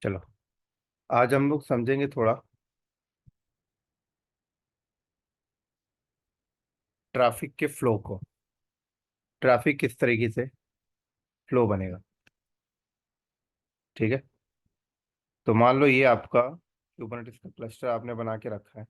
चलो, आज हम लोग समझेंगे थोड़ा ट्रैफिक के फ्लो को। ट्रैफिक किस तरीके से फ्लो बनेगा। ठीक है। तो मान लो ये आपका कुबरनेटिस का क्लस्टर आपने बना के रखा है।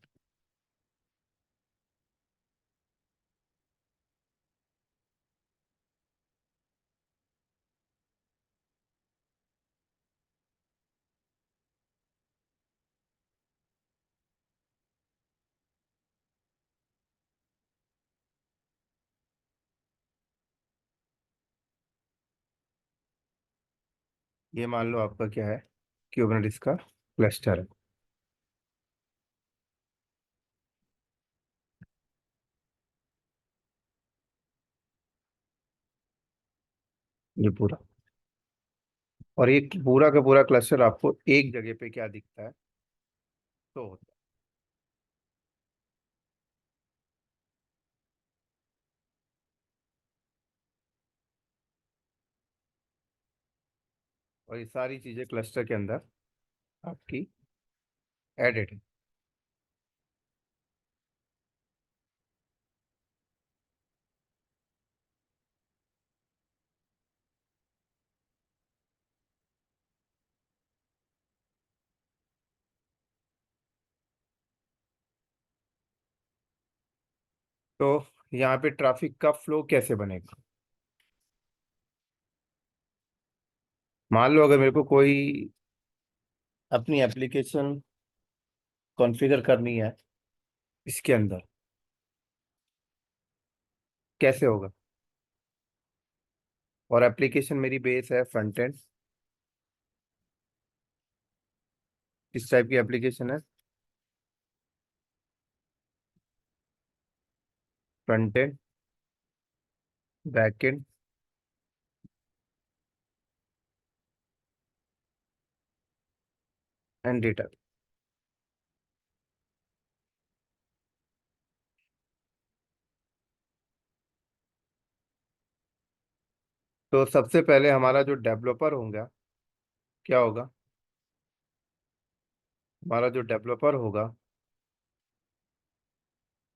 ये मान लो आपका क्या है, कुबरनेटिस का क्लस्टर है। ये पूरा, और ये पूरा का पूरा क्लस्टर आपको एक जगह पे क्या दिखता है, तो होता है। और ये सारी चीजें क्लस्टर के अंदर आपकी एडेड है। तो यहाँ पे ट्रैफिक का फ्लो कैसे बनेगा। मान लो अगर मेरे को कोई अपनी एप्लीकेशन कॉन्फ़िगर करनी है इसके अंदर, कैसे होगा। और एप्लीकेशन मेरी बेस है फ्रंट एंड। किस टाइप की एप्लीकेशन है। Front end, back and and data. तो सबसे पहले हमारा जो डेवलपर होगा, क्या होगा। हमारा जो डेवलपर होगा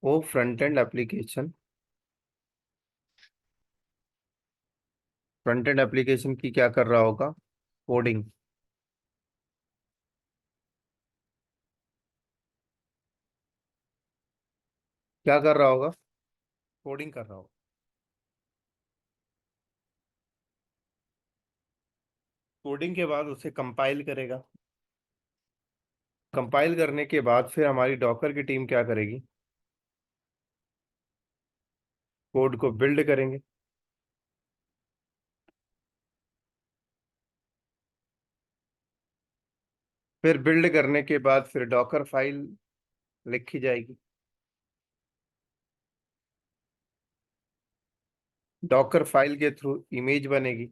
वो front end application, front end application की क्या कर रहा होगा, कोडिंग। क्या कर रहा होगा, कोडिंग कर रहा होगा। कोडिंग के बाद उसे कंपाइल करेगा। कंपाइल करने के बाद फिर हमारी डॉकर की टीम क्या करेगी, कोड को बिल्ड करेंगे। फिर बिल्ड करने के बाद फिर डॉकर फाइल लिखी जाएगी। डॉकर फाइल के थ्रू इमेज बनेगी।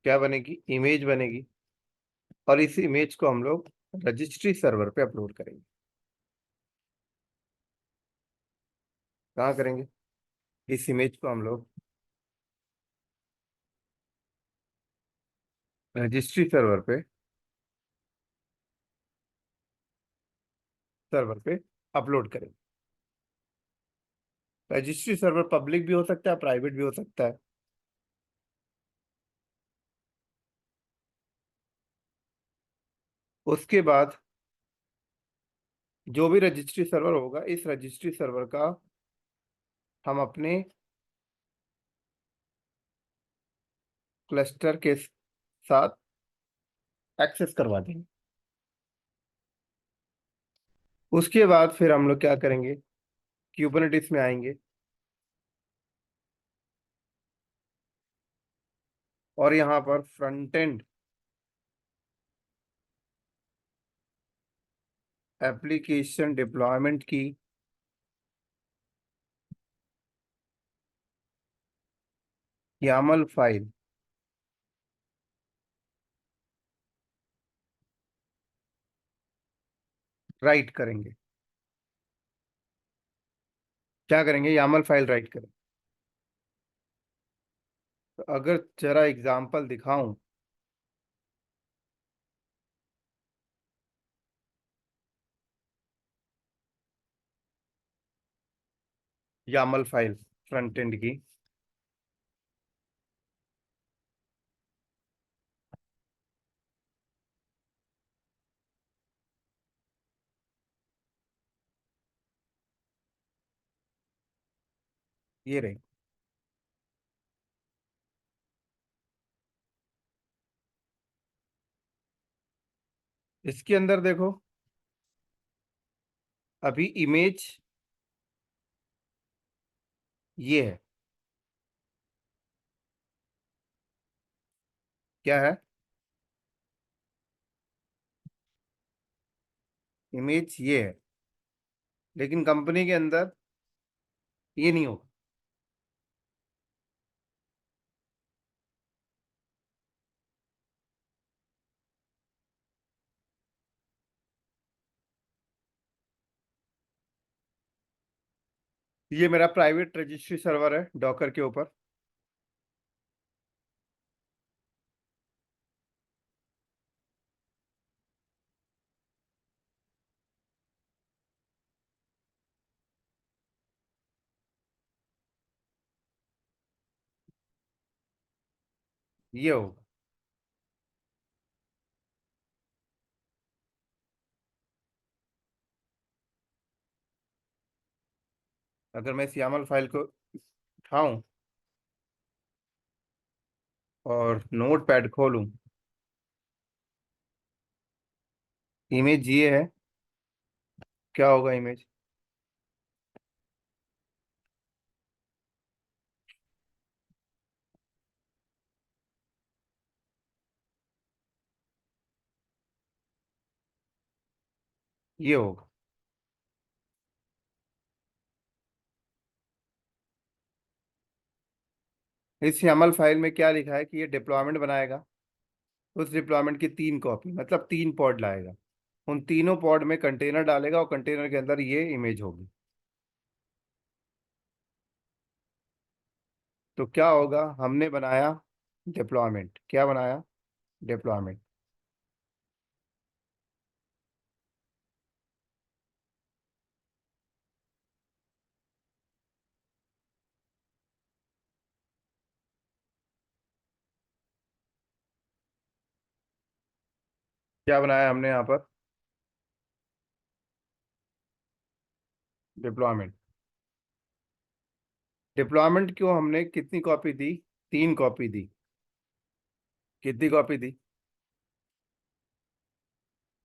क्या बनेगी, इमेज बनेगी। और इस इमेज को हम लोग रजिस्ट्री सर्वर पे अपलोड करेंगे। कहाँ करेंगे, इस इमेज को हम लोग रजिस्ट्री सर्वर पे अपलोड करेंगे। रजिस्ट्री सर्वर पब्लिक भी हो सकता है, प्राइवेट भी हो सकता है। उसके बाद जो भी रजिस्ट्री सर्वर होगा, इस रजिस्ट्री सर्वर का हम अपने क्लस्टर के साथ एक्सेस करवा देंगे। उसके बाद फिर हम लोग क्या करेंगे, क्यूबरनेटिस में आएंगे और यहाँ पर फ्रंट एंड एप्लीकेशन डिप्लॉयमेंट की YAML फाइल राइट करेंगे। क्या करेंगे, YAML फाइल राइट करेंगे। तो अगर जरा एग्जाम्पल दिखाऊं। यामल फाइल फ्रंट एंड की। ये रही। इसके अंदर देखो, अभी इमेज ये है। क्या है? इमेज ये है, लेकिन कंपनी के अंदर ये नहीं होगा। ये मेरा प्राइवेट रजिस्ट्री सर्वर है डॉकर के ऊपर। ये होगा। अगर मैं इस यामल फाइल को उठाऊं और नोट पैड खोलूं, इमेज ये है। क्या होगा इमेज? ये होगा। इस YAML फाइल में क्या लिखा है कि ये डिप्लॉयमेंट बनाएगा। उस डिप्लॉयमेंट की 3 कॉपी, मतलब 3 पॉड लाएगा। उन तीनों पॉड में कंटेनर डालेगा और कंटेनर के अंदर ये इमेज होगी। तो क्या होगा? हमने बनाया डिप्लॉयमेंट। क्या बनाया? डिप्लॉयमेंट। क्या बनाया हमने यहाँ पर? डिप्लॉयमेंट। डिप्लॉयमेंट क्यों हमने कितनी कॉपी दी? 3 कॉपी दी। कितनी कॉपी दी?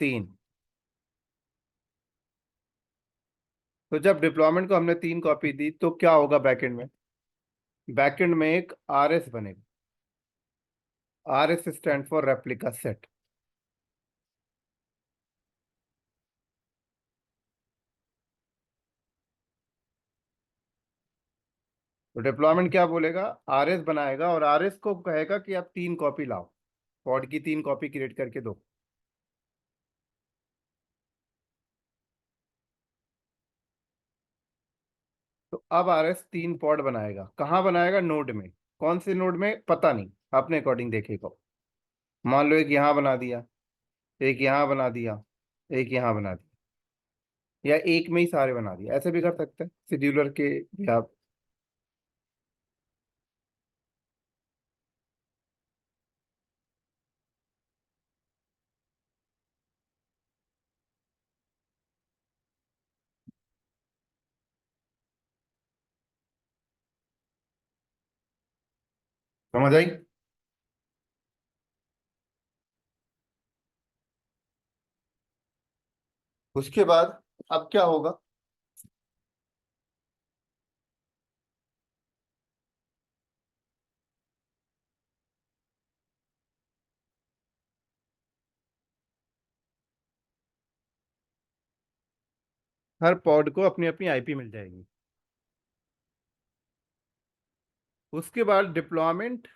3। तो जब डिप्लॉयमेंट को हमने 3 कॉपी दी तो क्या होगा बैकएंड में? बैकएंड में एक RS बनेगा। RS stand for replica set. तो डिप्लॉयमेंट क्या बोलेगा? RS बनाएगा और RS को कहेगा कि आप 3 कॉपी लाओ। पॉड की 3 कॉपी क्रिएट करके दो। तो अब RS 3 पॉड बनाएगा। कहाँ बनाएगा? नोड में। कौन से नोड में पता नहीं, अपने अकॉर्डिंग देखेगा। मान लो एक यहाँ बना दिया, एक यहाँ बना दिया, एक यहाँ बना दिया, या एक में ही सारे बना दिया। ऐसे भी कर सकते हैं शेड्यूलर के भी आप। समझ आई? उसके बाद अब क्या होगा? हर पॉड को अपनी अपनी IP मिल जाएगी। उसके बाद डिप्लॉयमेंट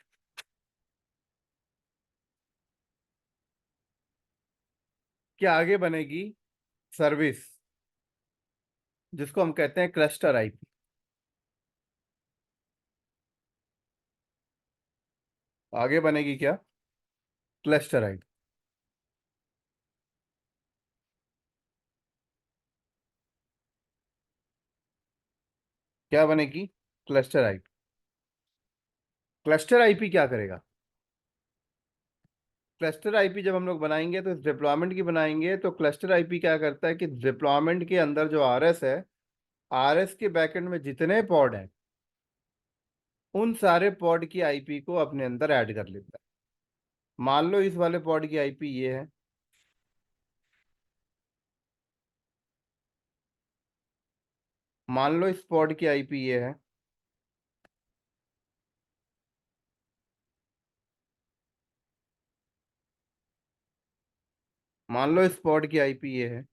के आगे बनेगी सर्विस, जिसको हम कहते हैं क्लस्टर IP। आगे बनेगी क्या? Cluster IP. क्या बनेगी? Cluster IP. क्लस्टर आईपी क्या करेगा? क्लस्टर आईपी जब हम लोग बनाएंगे तो डिप्लॉयमेंट की बनाएंगे, तो क्लस्टर आईपी क्या करता है कि डिप्लॉयमेंट के अंदर जो आरएस है, आरएस के बैकएंड में जितने पॉड हैं, उन सारे पॉड की आईपी को अपने अंदर ऐड कर लेता है। मान लो इस वाले पॉड की आईपी ये है, मान लो इस पॉड की आईपी ये है, मान लो इस पॉड की आईपी ये है,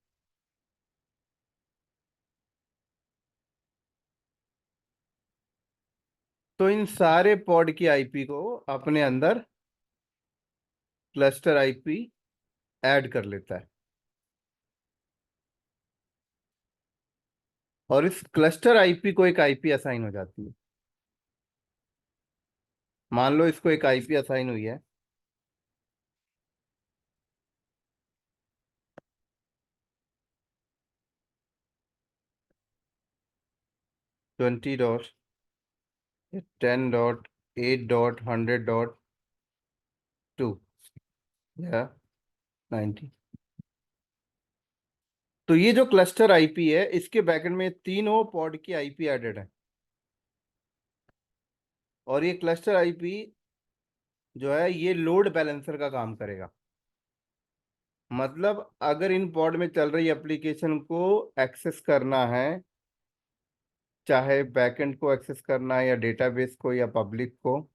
तो इन सारे पॉड की आईपी को अपने अंदर क्लस्टर आईपी ऐड कर लेता है। और इस क्लस्टर आईपी को एक आईपी असाइन हो जाती है। मान लो इसको एक आईपी असाइन हुई है, 20.10.8.100.2 या 90। तो ये जो क्लस्टर आईपी है, इसके बैकएंड में तीनों पॉड की आईपी एडेड है। और ये क्लस्टर आईपी जो है, ये लोड बैलेंसर का काम करेगा। मतलब अगर इन पॉड में चल रही एप्लीकेशन को एक्सेस करना है, चाहे बैकएंड को एक्सेस करना है या डेटाबेस को या पब्लिक को,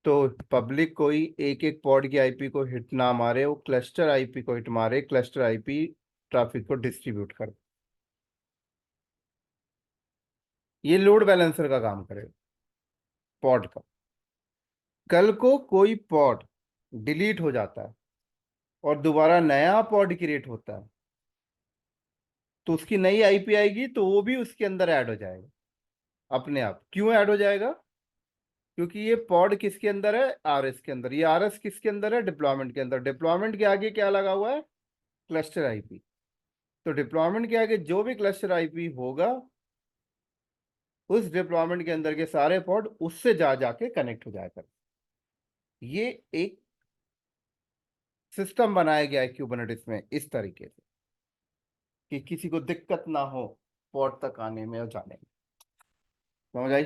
तो पब्लिक कोई एक एक पॉड की आईपी को हिट ना मारे, वो क्लस्टर आईपी को हिट मारे, क्लस्टर आईपी ट्रैफिक को डिस्ट्रीब्यूट करे। ये लोड बैलेंसर का काम करेगा पॉड का। कल को कोई पॉड डिलीट हो जाता है और दोबारा नया पॉड क्रिएट होता है, तो उसकी नई आईपी आएगी, तो वो भी उसके अंदर ऐड हो जाएगा अपने आप। क्यों ऐड हो जाएगा? क्योंकि ये पॉड किसके अंदर है? आरएस के अंदर। ये आरएस किसके अंदर है? डिप्लॉयमेंट के अंदर। डिप्लॉयमेंट के आगे क्या लगा हुआ है? Cluster IP. तो डिप्लॉयमेंट के आगे जो भी क्लस्टर आईपी होगा, उस डिप्लॉयमेंट के अंदर के सारे पॉड उससे जा जाके कनेक्ट हो जाएगा। ये एक सिस्टम बनाया गया है क्यूबरनेटिस में इस तरीके से कि किसी को दिक्कत ना हो पॉड तक आने में और जाने में। समझ आई?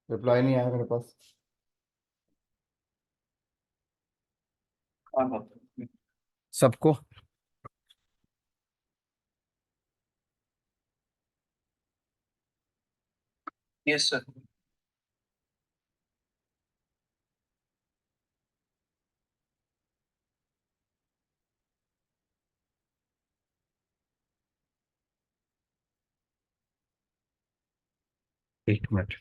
रिप्लाई नहीं आया मेरे पास। हाँ हाँ। सबको। Yes sir. 1 मिनट।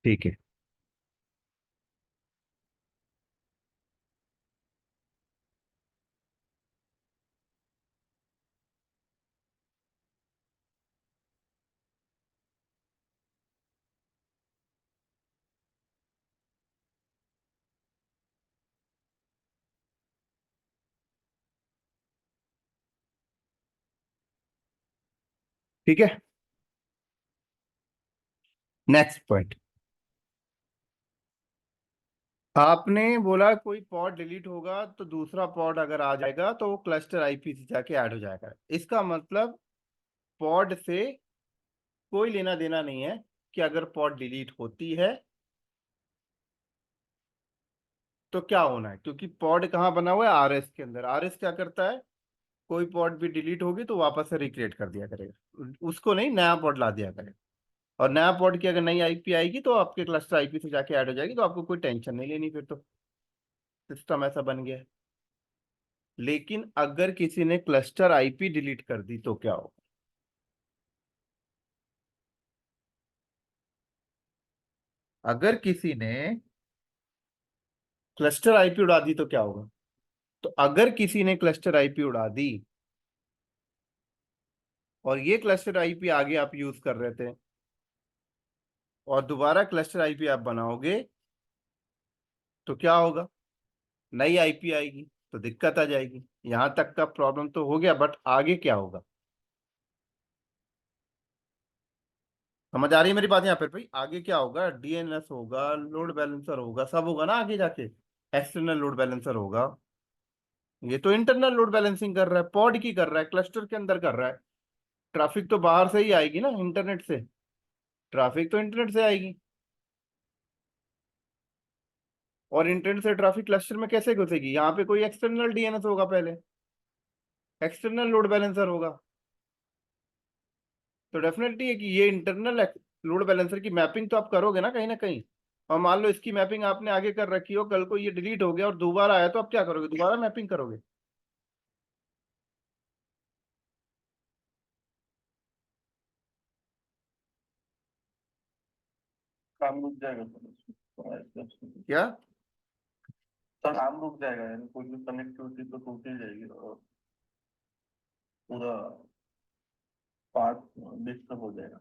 ठीक है। ठीक है। Next point. आपने बोला कोई पॉड डिलीट होगा तो दूसरा पॉड अगर आ जाएगा तो वो क्लस्टर आईपी से जाके ऐड हो जाएगा। इसका मतलब पॉड से कोई लेना देना नहीं है कि अगर पॉड डिलीट होती है तो क्या होना है, क्योंकि पॉड कहाँ बना हुआ है? आरएस के अंदर। आरएस क्या करता है? कोई पॉड भी डिलीट होगी तो वापस से रिक्रिएट कर दिया करेगा, उसको नहीं, नया पॉड ला दिया करेगा। और नया पॉड की अगर नई आईपी आएगी तो आपके क्लस्टर आईपी से जाके ऐड हो जाएगी, तो आपको कोई टेंशन नहीं लेनी फिर तो। सिस्टम ऐसा बन गया है। लेकिन अगर किसी ने क्लस्टर आईपी डिलीट कर दी तो क्या हो? अगर किसी ने क्लस्टर आईपी उड़ा दी तो क्या होगा? तो अगर किसी ने क्लस्टर आईपी उड़ा दी और ये क्लस्टर आईपी आगे आप यूज कर रहे थे और दोबारा क्लस्टर आईपी आप बनाओगे तो क्या होगा? नई आईपी आएगी तो दिक्कत आ जाएगी। यहां तक का प्रॉब्लम तो हो गया, बट आगे क्या होगा? समझ आ रही है मेरी बात यहाँ पर भाई? आगे क्या होगा? डीएनएस होगा, लोड बैलेंसर होगा, सब होगा ना आगे जाके। एक्सटर्नल लोड बैलेंसर होगा। ये तो इंटरनल लोड बैलेंसिंग कर रहा है, पॉड की कर रहा है, क्लस्टर के अंदर कर रहा है। ट्रैफिक तो बाहर से ही आएगी ना, इंटरनेट से। ट्रैफिक तो इंटरनेट से आएगी। और इंटरनेट से ट्रैफिक क्लस्टर में कैसे घुसेगी? यहाँ पे कोई एक्सटर्नल डीएनएस होगा पहले, एक्सटर्नल लोड बैलेंसर होगा। तो डेफिनेटली है कि ये इंटरनल लोड बैलेंसर की मैपिंग तो आप करोगे ना कहीं। और मान लो इसकी मैपिंग आपने आगे कर रखी हो, कल को ये डिलीट हो गया और दोबारा आया तो आप क्या करोगे? दोबारा मैपिंग करोगे। काम रुक जाएगा सर। क्या? सर काम रुक जाएगा, यानी कोई भी कनेक्टिविटी तो टूट ही जाएगी और पूरा पार्ट डिस्टर्ब हो जाएगा।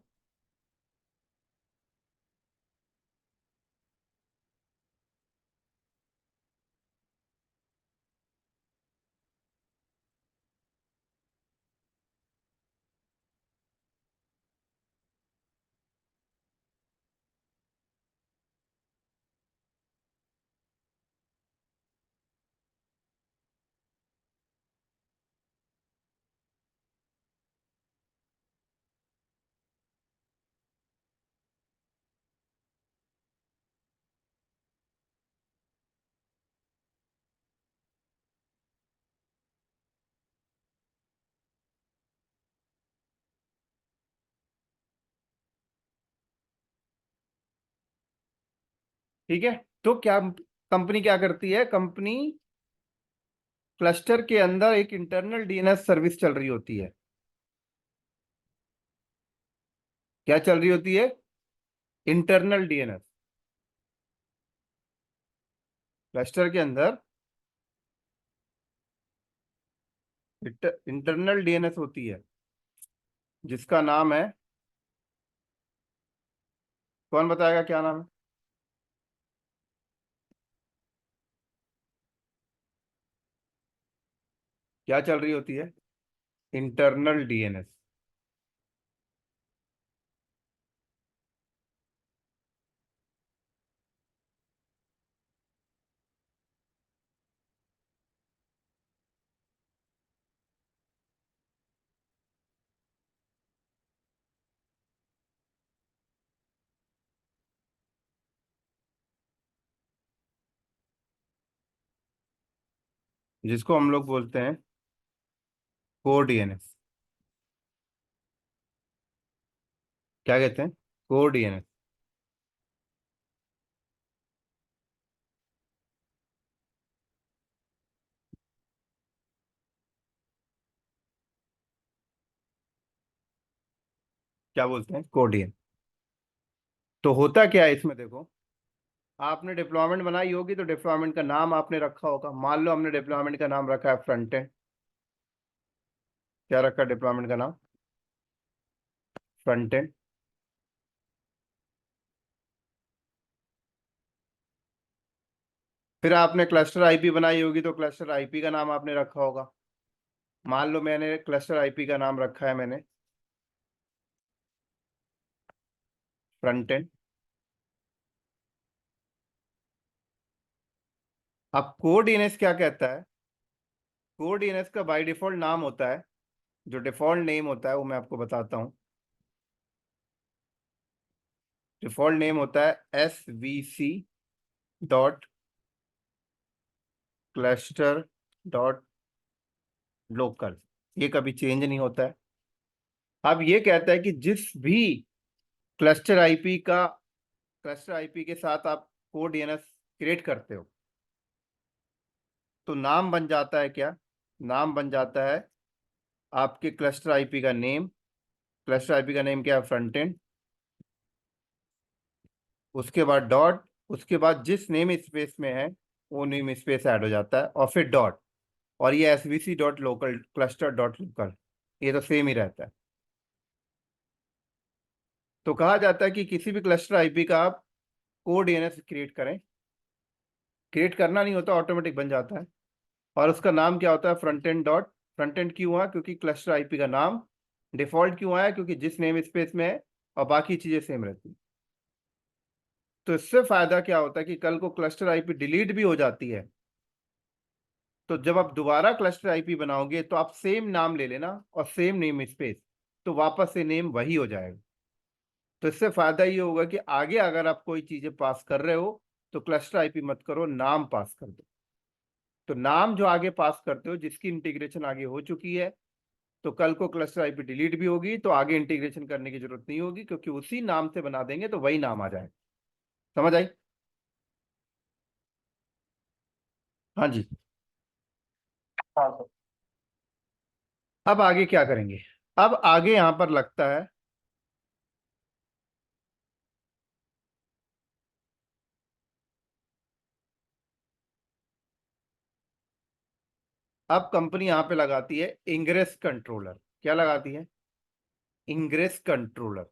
ठीक है। तो क्या कंपनी क्या करती है? कंपनी क्लस्टर के अंदर एक इंटरनल डीएनएस सर्विस चल रही होती है। क्या चल रही होती है? Internal DNS. क्लस्टर के अंदर इंटरनल डीएनएस होती है जिसका नाम है, कौन बताएगा क्या नाम है? क्या चल रही होती है? Internal DNS. जिसको हम लोग बोलते हैं कोर डीएनएस। क्या कहते हैं? Core DNS. क्या बोलते हैं? Core DNS. तो होता क्या है इसमें देखो, आपने डिप्लॉयमेंट बनाई होगी तो डिप्लॉयमेंट का नाम आपने रखा होगा। मान लो हमने डिप्लॉयमेंट का नाम रखा है फ्रंट एंड। क्या रखा है डिप्लॉयमेंट का नाम? Front end. फिर आपने क्लस्टर आईपी बनाई होगी तो क्लस्टर आईपी का नाम आपने रखा होगा। मान लो मैंने क्लस्टर आईपी का नाम रखा है मैंने फ्रंट एंड। अब कोड डीएनएस क्या कहता है? कोड डीएनएस का बाय डिफॉल्ट नाम होता है, जो डिफॉल्ट नेम होता है वो मैं आपको बताता हूँ। डिफॉल्ट नेम होता है svc.cluster.local। ये कभी चेंज नहीं होता है। अब ये कहता है कि जिस भी क्लस्टर आईपी का क्लस्टर आईपी के साथ आप कोड डीएनएस क्रिएट करते हो तो नाम बन जाता है क्या? नाम बन जाता है आपके क्लस्टर आईपी का नेम। क्लस्टर आईपी का नेम क्या है? Front end. उसके बाद डॉट, उसके बाद जिस नेम स्पेस में है वो नेम स्पेस ऐड हो जाता है, और फिर डॉट, और ये SVC dot local, cluster dot local, ये तो सेम ही रहता है। तो कहा जाता है कि किसी भी क्लस्टर आईपी का आप कोड डीएनएस क्रिएट करें, क्रिएट करना नहीं होता, ऑटोमेटिक बन जाता है। और उसका नाम क्या होता है, front end dot. Front end क्यों हुआ, क्योंकि क्लस्टर आईपी का नाम डिफॉल्ट क्यों आया, क्योंकि जिस नेम स्पेस में है और बाकी चीजें सेम रहती हैं। तो इससे फायदा क्या होता है कि कल को क्लस्टर आईपी डिलीट भी हो जाती है, तो जब आप दोबारा क्लस्टर आईपी बनाओगे तो आप सेम नाम ले लेना और सेम नेम स्पेस, तो वापस से नेम वही हो जाएगा। तो इससे फायदा ये होगा कि आगे अगर आप कोई चीजें पास कर रहे हो तो क्लस्टर आईपी मत करो, नाम पास कर दो। तो नाम जो आगे पास करते हो, जिसकी इंटीग्रेशन आगे हो चुकी है, तो कल को क्लस्टर आईपी डिलीट भी होगी तो आगे इंटीग्रेशन करने की जरूरत नहीं होगी, क्योंकि उसी नाम से बना देंगे तो वही नाम आ जाएगा। समझ आई? हाँ जी। हाँ सर। अब आगे क्या करेंगे? अब आगे यहां पर लगता है, अब कंपनी यहां पे लगाती है इंग्रेस कंट्रोलर। क्या लगाती है? Ingress controller.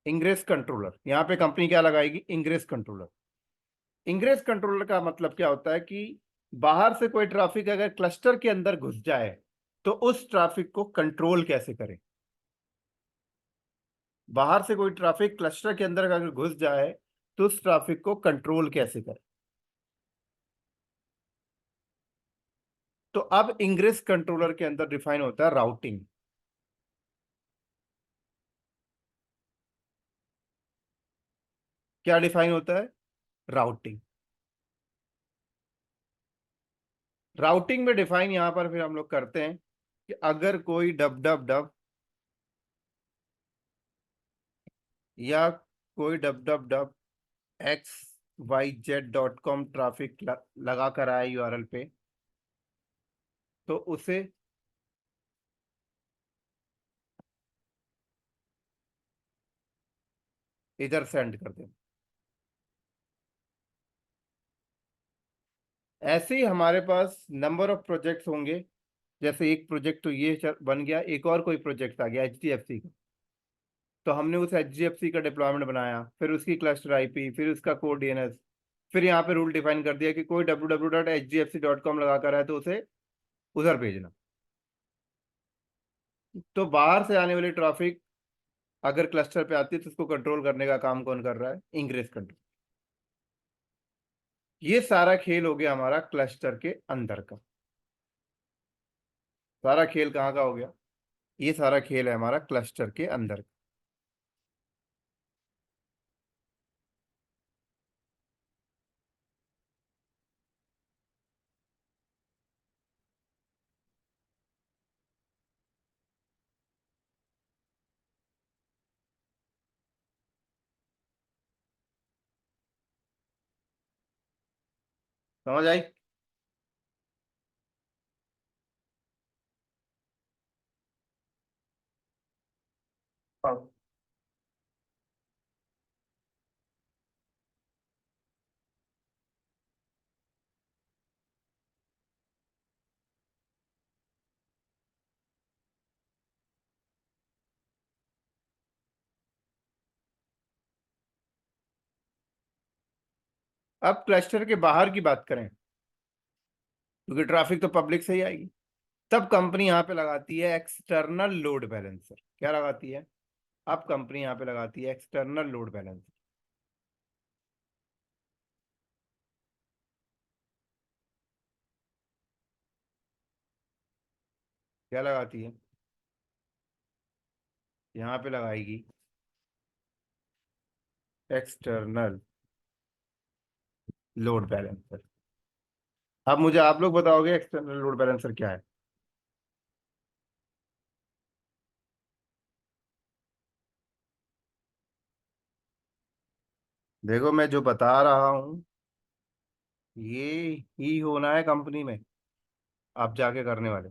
इंग्रेस कंट्रोलर, यहां पे कंपनी क्या लगाएगी? Ingress controller. इंग्रेस कंट्रोलर का मतलब क्या होता है कि बाहर से कोई ट्रैफिक अगर क्लस्टर के अंदर घुस जाए तो उस ट्रैफिक को कंट्रोल कैसे करें। बाहर से कोई ट्रैफिक क्लस्टर के अंदर अगर घुस जाए तो उस ट्रैफिक को कंट्रोल कैसे करें। तो अब इंग्रेस कंट्रोलर के अंदर डिफाइन होता है राउटिंग। क्या डिफाइन होता है? राउटिंग। राउटिंग में डिफाइन यहां पर फिर हम लोग करते हैं कि अगर कोई डब डब डब या कोई dub dub dub XYZ.com traffic लगा कर आया यूआरएल पे, तो उसे इधर सेंड कर दें। ऐसे ही हमारे पास नंबर ऑफ प्रोजेक्ट्स होंगे। जैसे एक प्रोजेक्ट तो ये बन गया, एक और कोई प्रोजेक्ट आ गया HDFC का, तो हमने उस HDFC का डिप्लॉयमेंट बनाया, फिर उसकी क्लस्टर आईपी, फिर उसका कोड डीएनएस, फिर यहाँ पे रूल डिफाइन कर दिया कि कोई www.hdfc.com लगा कर है तो उसे उधर भेजना। तो बाहर से आने वाली ट्रैफिक अगर क्लस्टर पे आती है तो उसको कंट्रोल करने का काम कौन कर रहा है? Ingress control. ये सारा खेल हो गया हमारा क्लस्टर के अंदर का। सारा खेल कहाँ का हो गया? ये सारा खेल है हमारा क्लस्टर के अंदर का। समझ आई? हाँ। अब क्लस्टर के बाहर की बात करें, क्योंकि ट्रैफिक तो पब्लिक से ही आएगी, तब कंपनी यहाँ पे लगाती है एक्सटर्नल लोड बैलेंसर। क्या लगाती है? अब कंपनी यहाँ पे लगाती है एक्सटर्नल लोड बैलेंसर। क्या लगाती है? यहाँ पे लगाएगी एक्सटर्नल लोड बैलेंसर। अब मुझे आप लोग बताओगे एक्सटर्नल लोड बैलेंसर क्या है? देखो मैं जो बता रहा हूँ ये ही होना है कंपनी में, आप जाके करने वाले।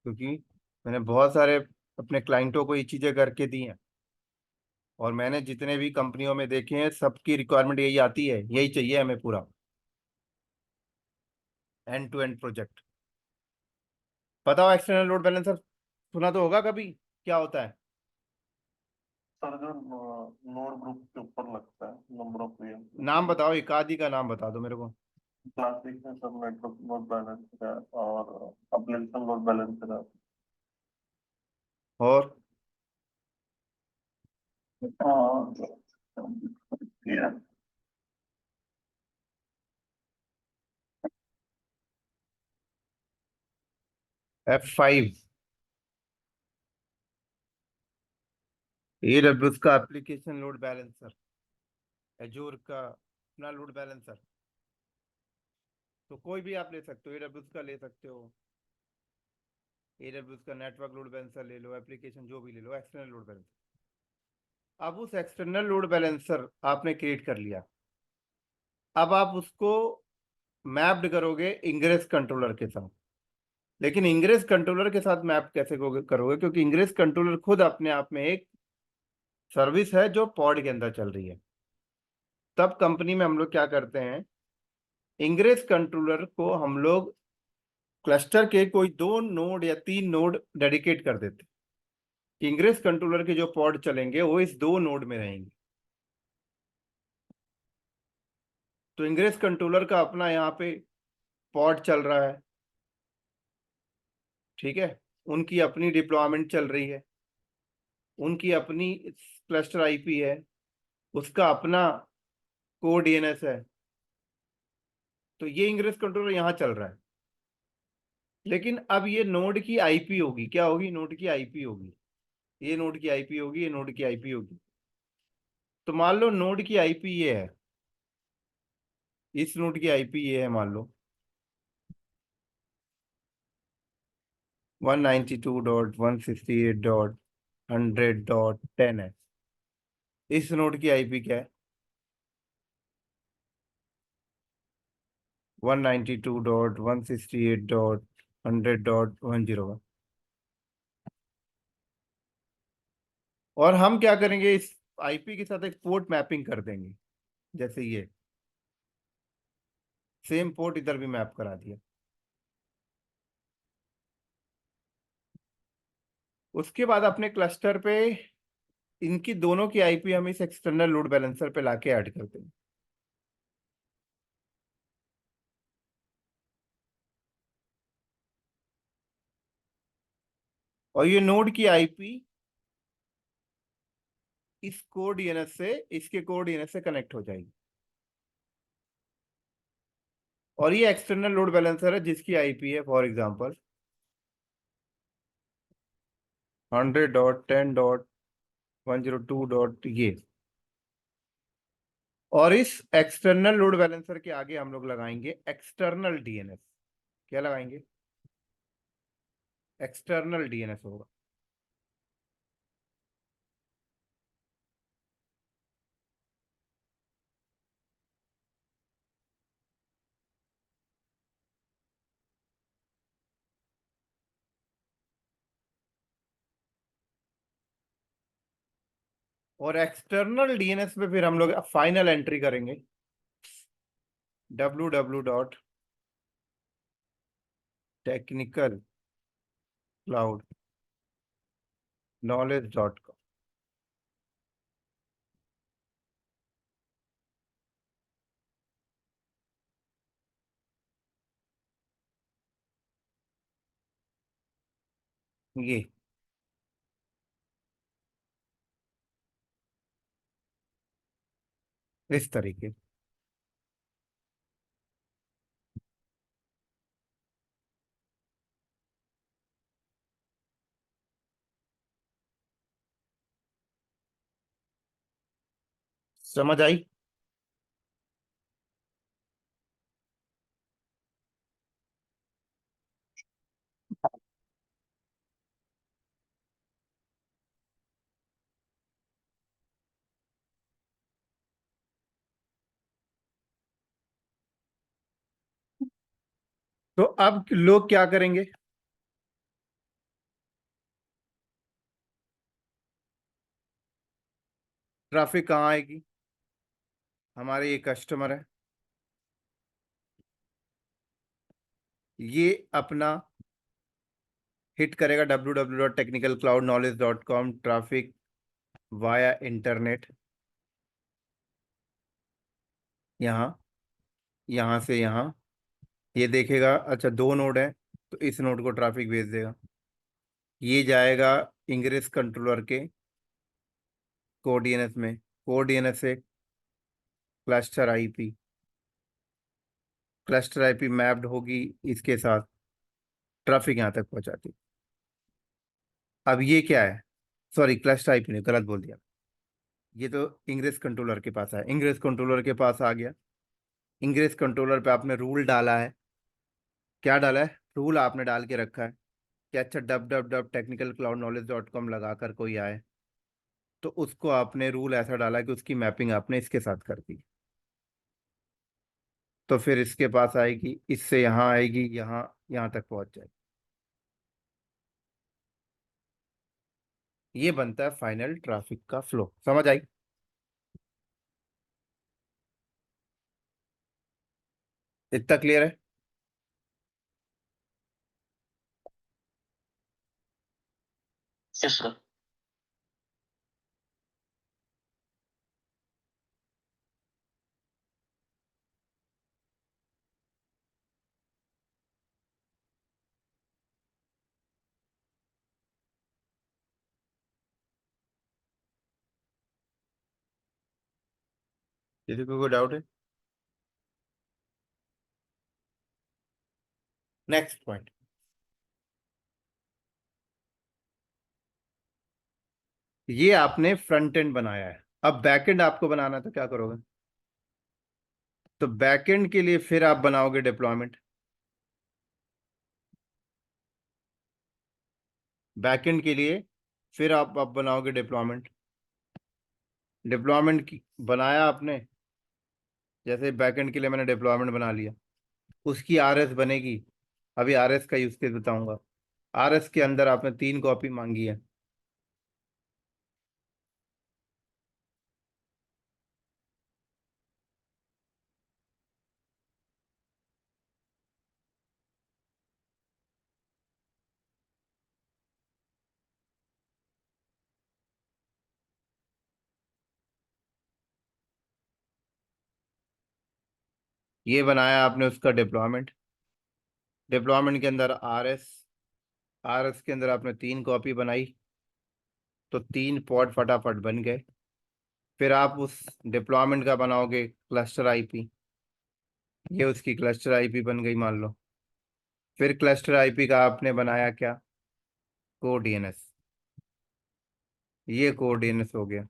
क्योंकि मैंने बहुत सारे अपने क्लाइंटों को ये चीजें करके दी हैं, और मैंने जितने भी कंपनियों में देखे हैं सबकी रिक्वायरमेंट यही आती है, यही चाहिए हमें पूरा एंड टू एंड प्रोजेक्ट। बताओ, एक्सटर्नल लोड बैलेंसर सुना तो होगा कभी, क्या होता है? सर जो नोड ग्रुप के ऊपर लगता है, नंबर ऑफ नाम VM, बताओ, एक आदि का नाम बता दो मेरे को। क्लासिक है सर, नेटवर्क लोड बैलेंसर है और एप्लीकेशन लोड बैलेंसर है। और हाँ, ये F5, AWS का एप्लीकेशन लोड बैलेंसर, एजूर का अपना लोड बैलेंसर। तो कोई भी आप ले सकते हो, AWS का ले सकते हो, AWS का नेटवर्क लोड बैलेंसर ले लो, एप्लीकेशन जो भी ले लो, एक्सटर्नल लोड बैलेंसर। अब उस एक्सटर्नल लोड बैलेंसर आपने क्रिएट कर लिया। अब आप उसको मैप्ड करोगे इंग्रेस कंट्रोलर के साथ। लेकिन इंग्रेस कंट्रोलर के साथ मैप कैसे करोगे, क्योंकि इंग्रेस कंट्रोलर खुद अपने आप में एक सर्विस है जो पॉड के अंदर चल रही है। तब कंपनी में हम लोग क्या करते हैं, इंग्रेस कंट्रोलर को हम लोग क्लस्टर के कोई 2 नोड या 3 नोड डेडिकेट कर देते हैं कि इंग्रेस कंट्रोलर के जो पॉड चलेंगे वो इस 2 नोड में रहेंगे। तो इंग्रेस कंट्रोलर का अपना यहाँ पे पॉड चल रहा है, ठीक है, उनकी अपनी डिप्लॉयमेंट चल रही है, उनकी अपनी क्लस्टर आईपी है, उसका अपना कोड डीएनएस है। तो ये इंग्रेस कंट्रोलर यहाँ चल रहा है। लेकिन अब ये नोड की आईपी होगी, क्या होगी, नोड की आईपी होगी। ये नोड की आईपी होगी, ये नोड की आईपी होगी। तो मान लो नोड की आईपी ये है, इस नोड की आईपी ये है, मान लो 192.168.100.10 है। इस नोड की आईपी क्या है? 192.168.100.101। और हम क्या करेंगे, इस आईपी के साथ एक पोर्ट मैपिंग कर देंगे। जैसे ये सेम पोर्ट इधर भी मैप करा दिया। उसके बाद अपने क्लस्टर पे इनकी दोनों की आईपी हम इस एक्सटर्नल लोड बैलेंसर पे लाके ऐड कर देंगे। और ये नोड की आईपी इस कोड डीएनएस से, इसके कोड डीएनएस से कनेक्ट हो जाएगी। और ये एक्सटर्नल लोड बैलेंसर है जिसकी आईपी है फॉर एग्जांपल 100.10.102. ये। और इस एक्सटर्नल लोड बैलेंसर के आगे हम लोग लगाएंगे एक्सटर्नल डीएनएस। क्या लगाएंगे? एक्सटर्नल डीएनएस होगा। और एक्सटर्नल डीएनएस पे फिर हम लोग फाइनल एंट्री करेंगे, www.technicalcloudknowledge.com। ये इस तरीके। समझ आई? तो अब लोग क्या करेंगे? ट्रैफिक कहाँ आएगी? हमारे ये कस्टमर है, ये अपना हिट करेगा www.technicalcloudknowledge.com ट्रैफिक वाया इंटरनेट। यहाँ, यहाँ से यहाँ, ये देखेगा अच्छा 2 नोड है, तो इस नोड को ट्रैफिक भेज देगा। ये जाएगा इंग्रेस कंट्रोलर के कोडीएनएस में, कोडीएनएस से cluster IP, cluster IP mapped होगी इसके साथ, ट्रैफिक यहाँ तक पहुंचाती। अब ये क्या है? सॉरी, क्लस्टर आईपी ने गलत बोल दिया। ये तो इंग्रेस कंट्रोलर के पास है, इंग्रेस कंट्रोलर के पास आ गया। इंग्रेस कंट्रोलर पे आपने रूल डाला है। क्या डाला है? रूल आपने डाल के रखा है कि अच्छा www.technicalcloudknowledge.com लगा कर कोई आए, तो उसको आपने रूल ऐसा डाला कि उसकी मैपिंग आपने इसके साथ कर दी। तो फिर इसके पास आएगी, इससे यहाँ आएगी, यहाँ यहाँ तक पहुंच जाएगी। ये बनता है फाइनल ट्रैफिक का फ्लो। समझ आई? इतना क्लियर है? Yes sir. किसी को कोई डाउट है? नेक्स्ट पॉइंट, ये आपने फ्रंट एंड बनाया है, अब बैक एंड आपको बनाना है, तो क्या करोगे? तो बैक एंड के लिए फिर आप बनाओगे डिप्लॉयमेंट। बैक एंड के लिए फिर आप बनाओगे डिप्लॉयमेंट। डिप्लॉयमेंट बनाया आपने, जैसे बैकएंड के लिए मैंने डिप्लॉयमेंट बना लिया, उसकी आरएस बनेगी। अभी आरएस का यूज केस बताऊंगा। आरएस के अंदर आपने 3 कॉपी मांगी है। ये बनाया आपने उसका डिप्लॉयमेंट। डिप्लॉयमेंट के अंदर आरएस, आरएस के अंदर आपने 3 कॉपी बनाई, तो 3 पॉड फटाफट बन गए। फिर आप उस डिप्लॉयमेंट का बनाओगे क्लस्टर आईपी। ये उसकी क्लस्टर आईपी बन गई मान लो। फिर क्लस्टर आईपी का आपने बनाया क्या? कोडीएनएस। ये कोडीएनएस हो गया।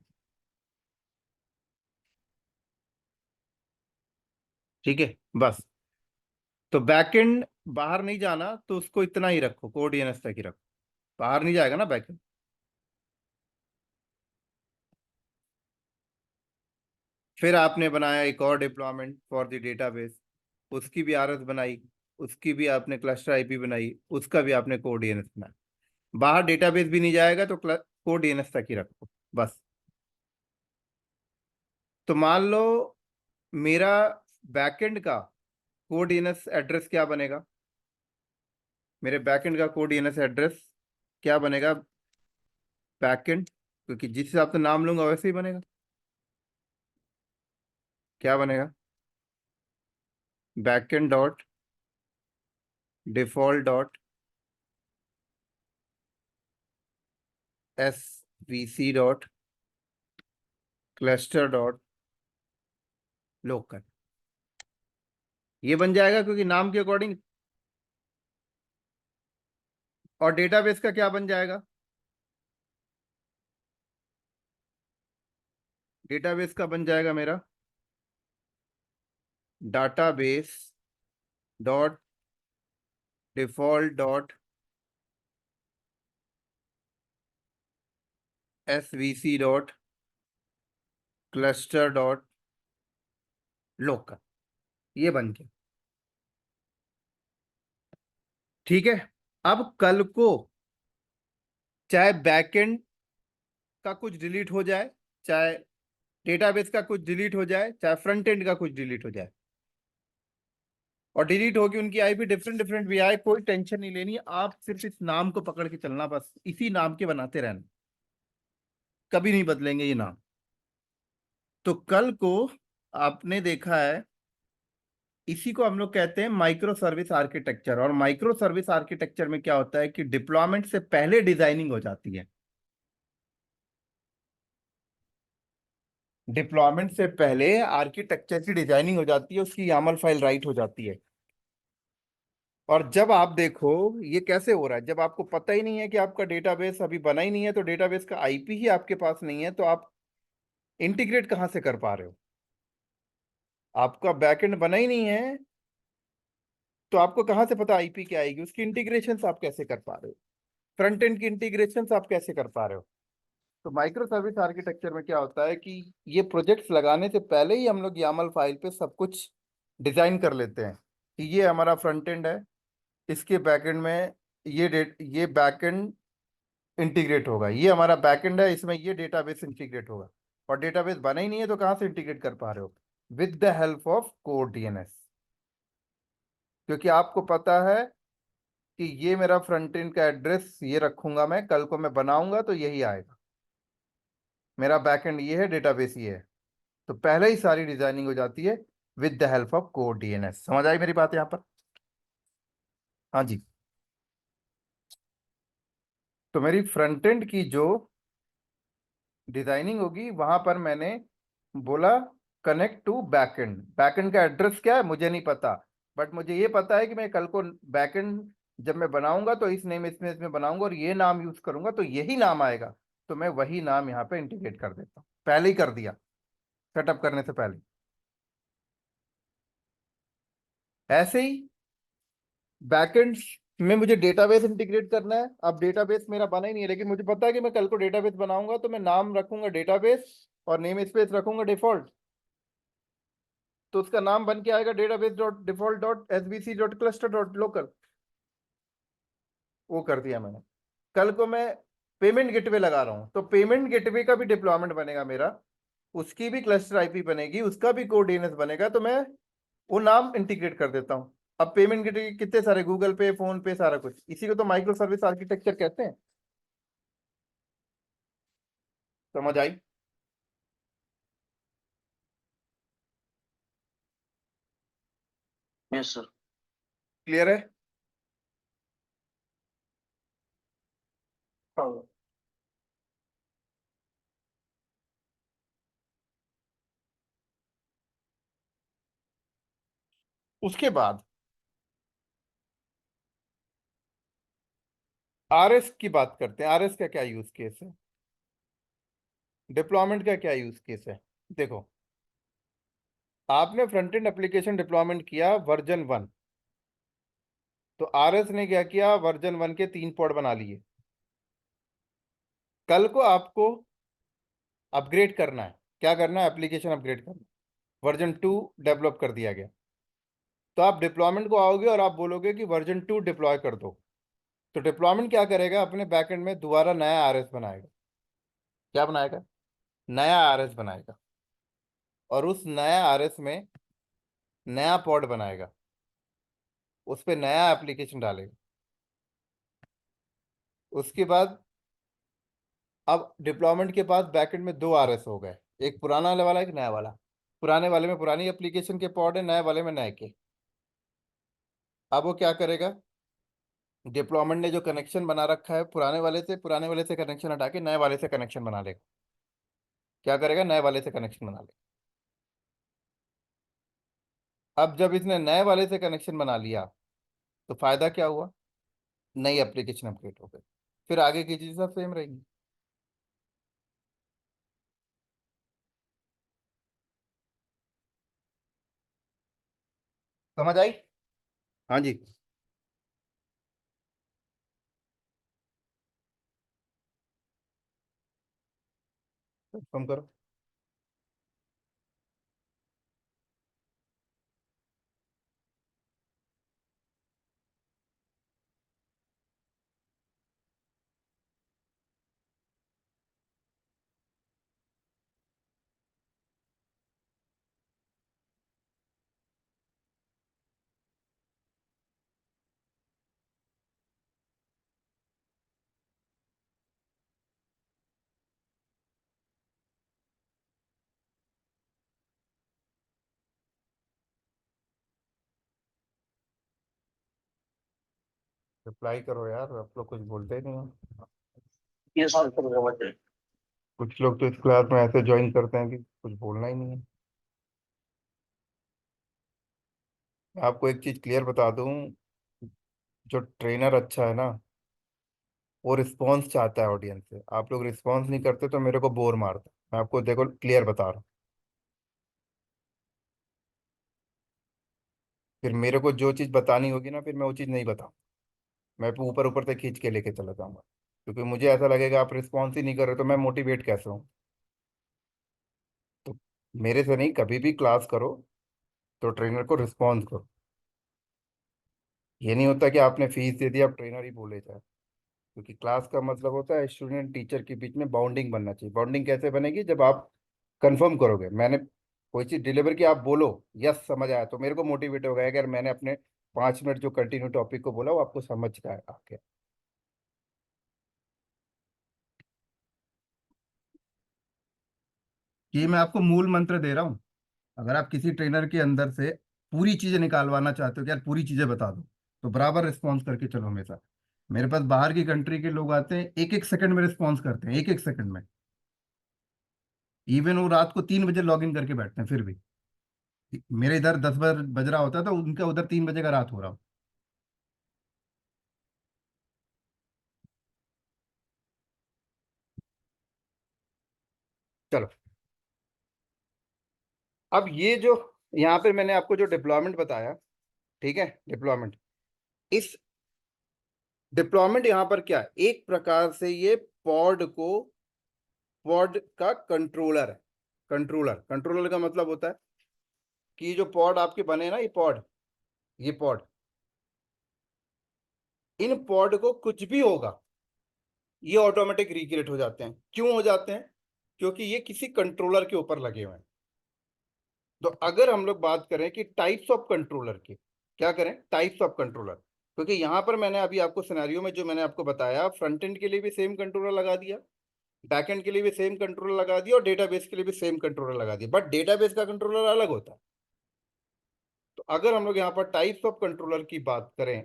ठीक है, बस। तो बैकएंड बाहर नहीं जाना, तो उसको इतना ही रखो, कोडीएनएस तक ही रखो, बाहर नहीं जाएगा ना बैकएंड। फिर आपने बनाया एक और डिप्लॉयमेंट फॉर द डेटाबेस, उसकी भी आरएस बनाई, उसकी भी आपने क्लस्टर आईपी बनाई, उसका भी आपने कोडीएनएस बनाया। बाहर डेटाबेस भी नहीं जाएगा, तो कोडीएनएस तक ही रखो, बस। तो मान लो मेरा बैकएंड का कोडीएनएस एड्रेस क्या बनेगा? मेरे बैकएंड का कोडीएनएस एड्रेस क्या बनेगा? बैकएंड, क्योंकि जिस हिसाब से नाम लूंगा वैसे ही बनेगा। क्या बनेगा? Backend dot default dot S V C dot cluster dot local. ये बन जाएगा क्योंकि नाम के अकॉर्डिंग। और डेटाबेस का क्या बन जाएगा? डेटाबेस का बन जाएगा मेरा database dot default dot S V C dot cluster dot local. ये बन गया। ठीक है। अब कल को चाहे बैकएंड का कुछ डिलीट हो जाए, चाहे डेटाबेस का कुछ डिलीट हो जाए, चाहे फ्रंट एंड का कुछ डिलीट हो जाए, और डिलीट होगी उनकी आईपी डिफरेंट डिफरेंट भी आए, कोई टेंशन नहीं लेनी, आप सिर्फ इस नाम को पकड़ के चलना, बस इसी नाम के बनाते रहना, कभी नहीं बदलेंगे ये नाम। तो कल को आपने देखा है, इसी को हम लोग कहते हैं माइक्रो सर्विस आर्किटेक्चर। और माइक्रो सर्विस आर्किटेक्चर में क्या होता है कि डिप्लॉयमेंट से पहले डिजाइनिंग हो जाती है। डिप्लॉयमेंट से पहले आर्किटेक्चर की डिजाइनिंग हो जाती है, उसकी यामल फाइल राइट हो जाती है। और जब आप देखो ये कैसे हो रहा है, जब आपको पता ही नहीं है कि आपका डेटाबेस अभी बना ही नहीं है, तो डेटाबेस का आईपी ही आपके पास नहीं है, तो आप इंटीग्रेट कहां से कर पा रहे हो? आपका बैकएंड बना ही नहीं है, तो आपको कहां से पता आईपी क्या आएगी? उसकी इंटीग्रेशन आप कैसे कर पा रहे हो? फ्रंट एंड की इंटीग्रेशन आप कैसे कर पा रहे हो? तो माइक्रो सर्विस आर्किटेक्चर में क्या होता है कि ये प्रोजेक्ट्स लगाने से पहले ही हम लोग यामल फाइल पे सब कुछ डिजाइन कर लेते हैं कि ये हमारा फ्रंट एंड है, इसके बैकएंड में ये बैकएंड इंटीग्रेट होगा, ये हमारा बैकएंड है, इसमें ये डेटाबेस इंटीग्रेट होगा। और डेटाबेस बना ही नहीं है, तो कहाँ से इंटीग्रेट कर पा रहे हो? With the help of core DNS. क्योंकि आपको पता है कि ये मेरा फ्रंट एंड का एड्रेस ये रखूंगा, मैं कल को मैं बनाऊंगा तो यही आएगा, मेरा बैकएंड ये है, डेटाबेस ये है। तो पहले ही सारी डिजाइनिंग हो जाती है with the help of core DNS. समझ आई मेरी बात यहाँ पर? हाँ जी। तो मेरी फ्रंट एंड की जो डिजाइनिंग होगी, वहां पर मैंने बोला कनेक्ट टू बैकएंड। बैकएंड का एड्रेस क्या है मुझे नहीं पता, बट मुझे ये पता है कि मैं कल को बैकएंड जब मैं बनाऊंगा तो इस नेम इसमें बनाऊंगा और ये नाम यूज करूंगा, तो यही नाम आएगा। तो मैं वही नाम यहाँ पे इंटीग्रेट कर देता हूँ, पहले ही कर दिया सेटअप करने से पहले। ऐसे ही बैकएंड में मुझे डेटाबेस इंटीग्रेट करना है। अब डेटाबेस मेरा बना ही नहीं है, लेकिन मुझे पता है कि मैं कल को डेटाबेस बनाऊंगा, तो मैं नाम रखूंगा डेटाबेस और नेम स्पेस रखूंगा डिफॉल्ट। तो उसका नाम बन के आएगा database dot default dot SBC dot cluster dot local. वो कर दिया मैंने। कल को मैं पेमेंट गेटवे लगा रहा हूँ, तो पेमेंट गेटवे का भी डिप्लॉयमेंट बनेगा मेरा, उसकी भी क्लस्टर आईपी बनेगी, उसका भी कोड डीएनएस बनेगा, तो मैं वो नाम इंटीग्रेट कर देता हूँ। अब पेमेंट गेटवे कितने सारे, गूगल पे, फोन पे, सारा कुछ, इसी को तो माइक्रो सर्विस आर्किटेक्चर कहते हैं। समझ आई? Yes sir. क्लियर है? हाँ। उसके बाद आरएस की बात करते हैं। आरएस का क्या यूज केस है, डिप्लॉयमेंट का क्या यूज केस है? देखो, आपने फ्रंट एंड एप्लीकेशन डिप्लॉयमेंट किया वर्जन 1, तो आरएस ने क्या किया, वर्जन 1 के 3 पॉड बना लिए। कल को आपको अपग्रेड करना है, क्या करना है, एप्लीकेशन अपग्रेड करना, वर्जन 2 डेवलप कर दिया गया, तो आप डिप्लॉयमेंट को आओगे और आप बोलोगे कि वर्जन 2 डिप्लॉय कर दो। तो डिप्लॉयमेंट क्या करेगा, अपने बैकएंड में दोबारा नया आरएस बनाएगा। क्या बनाएगा? नया आरएस बनाएगा, और उस नया आरएस में नया पॉड बनाएगा, उस पर नया एप्लीकेशन डालेगा। उसके बाद अब डिप्लॉयमेंट के पास बैकएंड में 2 आरएस हो गए, एक पुराना वाला एक नया वाला। पुराने वाले में पुरानी एप्लीकेशन के पॉड है, नए वाले में नए के। अब वो क्या करेगा, डिप्लॉयमेंट ने जो कनेक्शन बना रखा है पुराने वाले से कनेक्शन हटा के नए वाले से कनेक्शन बना लेगा। क्या करेगा, नए वाले से कनेक्शन बना लेगा। अब जब इसने नए वाले से कनेक्शन बना लिया, तो फायदा क्या हुआ, नई एप्लीकेशन अपडेट हो गई, फिर आगे की चीजें सब सेम रहेंगी। समझ आई? हाँ जी। कम करो। रिप्लाई करो यार, आप लोग कुछ बोलते ही नहीं हो। ये सॉल्व करूंगा बच्चे। कुछ लोग तो इस क्लास में ऐसे ज्वाइन करते हैं कि कुछ बोलना ही नहीं है। मैं आपको एक चीज क्लियर बता दूं, जो ट्रेनर अच्छा है ना, वो रिस्पॉन्स चाहता है ऑडियंस से। आप लोग रिस्पॉन्स नहीं करते तो मेरे को बोर मारता है। मैं आपको देखो क्लियर बता रहा हूँ। फिर मेरे को जो चीज़ बतानी होगी ना, फिर मैं वो चीज़ नहीं बताऊँ। मैं ऊपर ऊपर से खींच के लेके चला जाऊंगा, क्योंकि मुझे ऐसा लगेगा आप रिस्पॉन्स ही नहीं कर रहे तो मैं मोटिवेट कैसे हूँ। तो मेरे से नहीं, कभी भी क्लास करो तो ट्रेनर को रिस्पॉन्स करो। ये नहीं होता कि आपने फीस दे दी अब ट्रेनर ही बोले जाए। क्योंकि क्लास का मतलब होता है स्टूडेंट टीचर के बीच में बाउंडिंग बनना चाहिए। बाउंडिंग कैसे बनेगी? जब आप कंफर्म करोगे मैंने कोई चीज़ डिलीवर की, आप बोलो यस समझ आया, तो मेरे को मोटिवेट होगा अगर मैंने अपने 5 मिनट जो कंटिन्यू टॉपिक को बोला वो आपको समझ का आ गया। ये मैं आपको मूल मंत्र दे रहा हूँ। अगर आप किसी ट्रेनर के अंदर से पूरी चीजें निकालवाना चाहते हो कि यार पूरी चीजें बता दो, तो बराबर रिस्पॉन्स करके चलो हमेशा। मेरे पास बाहर की कंट्री के लोग आते हैं, एक एक सेकंड में रिस्पॉन्स करते हैं, एक एक सेकंड में। इवन वो रात को 3 बजे लॉग इन करके बैठते हैं फिर भी। मेरे इधर 10 बज रहा होता है तो उनका उधर 3 बजे का रात हो रहा हो। चलो, अब ये जो यहाँ पे मैंने आपको जो डिप्लॉयमेंट बताया, ठीक है, डिप्लॉयमेंट। इस डिप्लॉयमेंट यहाँ पर क्या है? एक प्रकार से ये पॉड का कंट्रोलर है। कंट्रोलर, कंट्रोलर का मतलब होता है कि जो पॉड आपके बने ना, ये पॉड, इन पॉड को कुछ भी होगा ये ऑटोमेटिक रिक्रिएट हो जाते हैं। क्यों हो जाते हैं? क्योंकि ये किसी कंट्रोलर के ऊपर लगे हुए हैं। तो अगर हम लोग बात करें कि टाइप्स ऑफ कंट्रोलर की, क्या करें? Types of controller. क्योंकि यहां पर मैंने अभी आपको सिनेरियो में जो मैंने आपको बताया, फ्रंट एंड के लिए भी सेम कंट्रोलर लगा दिया, बैक एंड के लिए भी सेम कंट्रोलर लगा दिया, और डेटाबेस के लिए भी सेम कंट्रोलर लगा दिया, बट डेटाबेस का कंट्रोलर अलग होता है। तो अगर हम लोग यहाँ पर टाइप्स ऑफ कंट्रोलर की बात करें,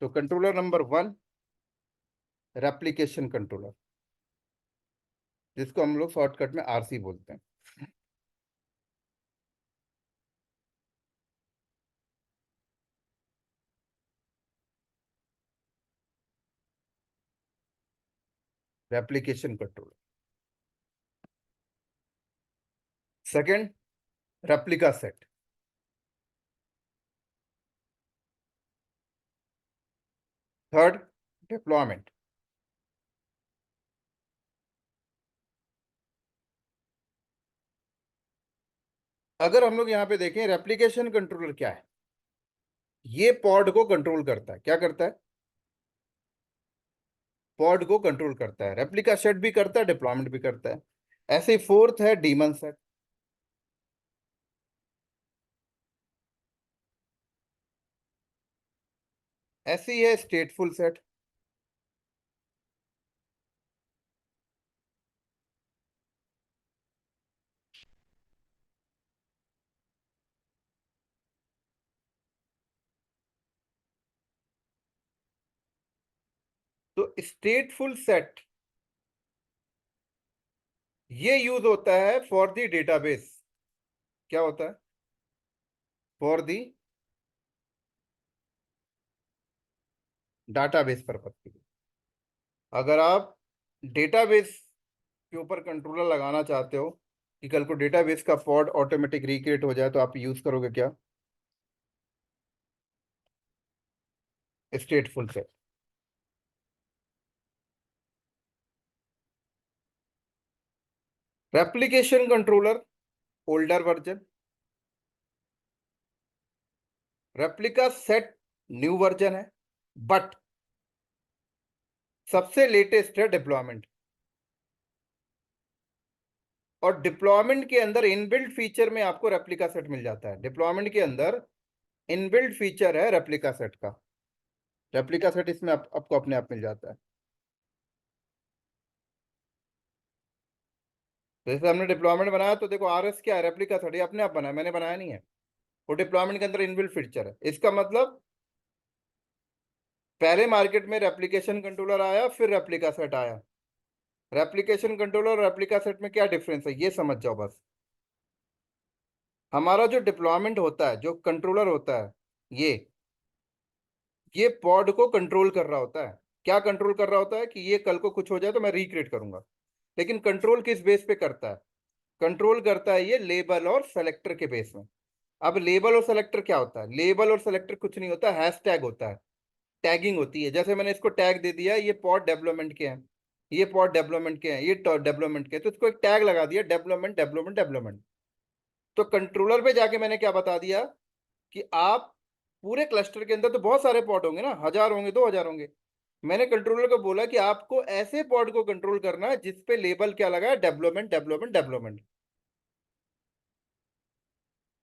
तो कंट्रोलर नंबर 1, रेप्लिकेशन कंट्रोलर, जिसको हम लोग शॉर्टकट में आरसी बोलते हैं। Replication controller. Second, replica set. Third, deployment. अगर हम लोग यहाँ पे देखें, रेप्लिकेशन कंट्रोलर क्या है? ये पॉड को कंट्रोल करता है। क्या करता है? पॉड को कंट्रोल करता है। रेप्लिका सेट भी करता है, डिप्लॉयमेंट भी करता है। ऐसे ही फोर्थ है डीमन सेट। ऐसे ही है स्टेटफुल सेट। तो स्टेटफुल सेट ये यूज होता है फॉर द डेटाबेस। क्या होता है? फॉर द डाटाबेस पर्पज के लिए। अगर आप डेटाबेस के ऊपर कंट्रोलर लगाना चाहते हो कि कल को डेटाबेस का पॉड ऑटोमेटिक रिक्रिएट हो जाए, तो आप यूज करोगे क्या? Stateful set. Replication controller older version, replica set new version है, बट सबसे लेटेस्ट है डिप्लॉयमेंट। और डिप्लॉयमेंट के अंदर इनबिल्ट फीचर में आपको रेप्लिका सेट मिल जाता है। डिप्लॉयमेंट के अंदर इनबिल्ट फीचर है रेप्लिका सेट का। रेप्लिका सेट इसमें आपको अपने आप मिल जाता है। तो जैसे हमने डिप्लॉयमेंट बनाया, तो देखो आरएस क्या है? Replica set. ये अपने आप बना है, मैंने बनाया नहीं है। वो डिप्लॉयमेंट के अंदर इनबिल्ट फीचर है। इसका मतलब पहले मार्केट में रेप्लिकेशन कंट्रोलर आया, फिर रेप्लिका सेट आया। रेप्लिकेशन कंट्रोलर और रेप्लिका सेट में क्या डिफरेंस है ये समझ जाओ बस। हमारा जो डिप्लॉयमेंट होता है, जो कंट्रोलर होता है, ये पॉड को कंट्रोल कर रहा होता है। क्या कंट्रोल कर रहा होता है कि ये कल को कुछ हो जाए तो मैं रिक्रिएट करूंगा। लेकिन कंट्रोल किस बेस पे करता है? कंट्रोल करता है ये लेबल और सेलेक्टर के बेस में। अब लेबल और सेलेक्टर क्या होता है? लेबल और सेलेक्टर कुछ नहीं होता, हैश टैग होता है, टैगिंग होती है। जैसे मैंने इसको टैग दे दिया, ये पॉड डेवलपमेंट के हैं, ये पॉड डेवलपमेंट के हैं, ये डेवलपमेंट के हैं, तो इसको एक टैग लगा दिया, डेवलपमेंट डेवलपमेंट डेवलपमेंट। तो कंट्रोलर पे जाके मैंने क्या बता दिया कि आप पूरे क्लस्टर के अंदर तो बहुत सारे पॉड होंगे ना, 1000 होंगे, 2000 होंगे। मैंने कंट्रोलर को बोला कि आपको ऐसे पॉड को कंट्रोल करना है जिसपे लेबल क्या लगा है, डेवलपमेंट डेवलपमेंट डेवलपमेंट।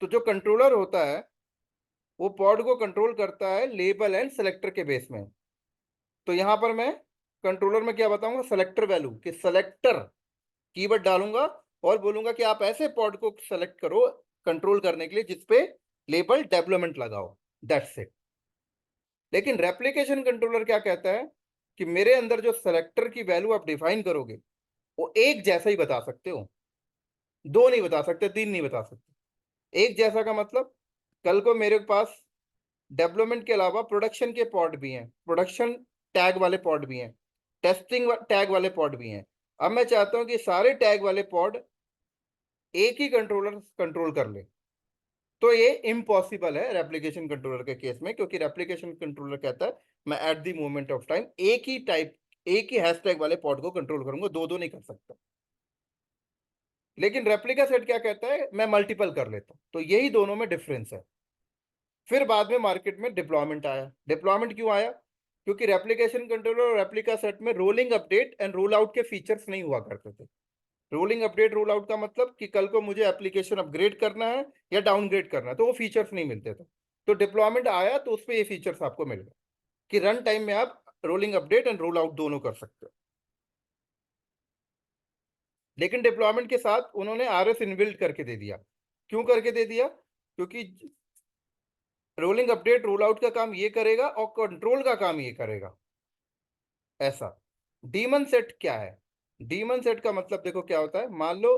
तो जो कंट्रोलर होता है वो पॉड को कंट्रोल करता है लेबल एंड सेलेक्टर के बेस में। तो यहां पर मैं कंट्रोलर में क्या बताऊंगा, सेलेक्टर वैल्यू कि सेलेक्टर कीवर्ड डालूंगा और बोलूंगा कि आप ऐसे पॉड को सेलेक्ट करो कंट्रोल करने के लिए जिसपे लेबल डेवलपमेंट लगाओ, दैट्स इट। लेकिन रेप्लिकेशन कंट्रोलर क्या कहता है कि मेरे अंदर जो सेलेक्टर की वैल्यू आप डिफाइन करोगे वो एक जैसा ही बता सकते हो, दो नहीं बता सकते, तीन नहीं बता सकते। एक जैसा का मतलब, कल को मेरे पास डेवलपमेंट के अलावा प्रोडक्शन के पॉड भी हैं, प्रोडक्शन टैग वाले पॉड भी हैं, टेस्टिंग टैग वाले पॉड भी हैं। अब मैं चाहता हूं कि सारे टैग वाले पॉड एक ही कंट्रोलर कंट्रोल कर ले। तो ये इम्पॉसिबल है रेप्लिकेशन कंट्रोलर के केस में, क्योंकि रेप्लिकेशन कंट्रोलर कहता है मैं at the moment of time एक ही हैशटैग वाले पॉड को कंट्रोल करूंगा, दो दो नहीं कर सकता। लेकिन रेप्लिका सेट क्या कहता है, मैं मल्टीपल कर लेता हूं। तो यही दोनों में डिफरेंस है। फिर बाद में मार्केट में डिप्लॉयमेंट आया। डिप्लॉयमेंट क्यों आया? क्योंकि रेप्लिकेशन कंट्रोलर और रेप्लिका सेट में rolling update and roll out के फीचर्स नहीं हुआ करते थे। रोलिंग अपडेट रोल आउट का मतलब कि कल को मुझे एप्लीकेशन अपग्रेड करना है या डाउनग्रेड करना है तो वो फीचर्स नहीं मिलते थे। तो डिप्लॉयमेंट आया तो उस पर ये फीचर्स आपको मिल गए कि रन टाइम में आप rolling update and roll out दोनों कर सकते हो। लेकिन डिप्लॉयमेंट के साथ उन्होंने आरएस इनबिल्ट करके दे दिया। क्यों करके दे दिया? क्योंकि रोलिंग अपडेट रोल आउट का काम ये करेगा और कंट्रोल का काम ये करेगा, ऐसा। डीमन सेट क्या है? डीमन सेट का मतलब देखो क्या होता है। मान लो